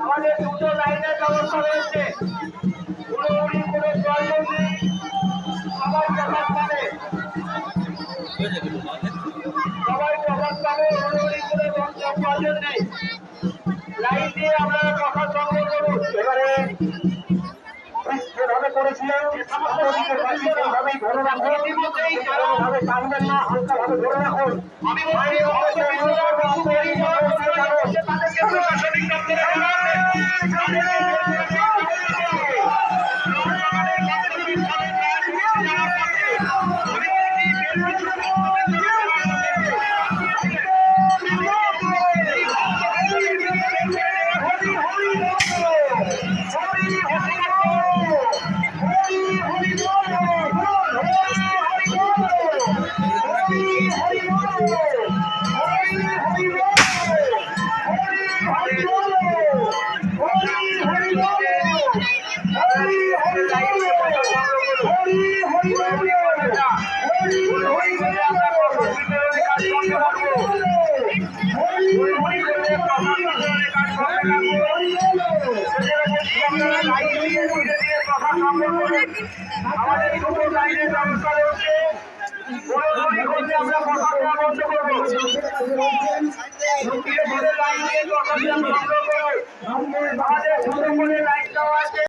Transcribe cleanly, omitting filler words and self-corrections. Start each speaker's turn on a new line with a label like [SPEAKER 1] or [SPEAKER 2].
[SPEAKER 1] আমাদের দুটো লাইনের ব্যবস্থা রয়েছে, পুরোপুরি কোনো প্রয়োজন নেই, সবাই প্রভাব পাবে, সবাই প্রভাব পাবে, পুরোপুরি কোনো প্রয়োজন নেই। লাইন দিয়ে আপনারা কথা সংগ্রহ করুন। এবারে যেভাবে করেছিলেন সেইভাবেই ধরে রাখুন, ভাবে টানবেন না, হালকা ভাবে ধরে রাখুন। আমি আমাদের দুটো লাইনের ব্যবস্থা রয়েছে, আমরা কথা বন্ধ করবো, লাইন দিয়ে আমাদের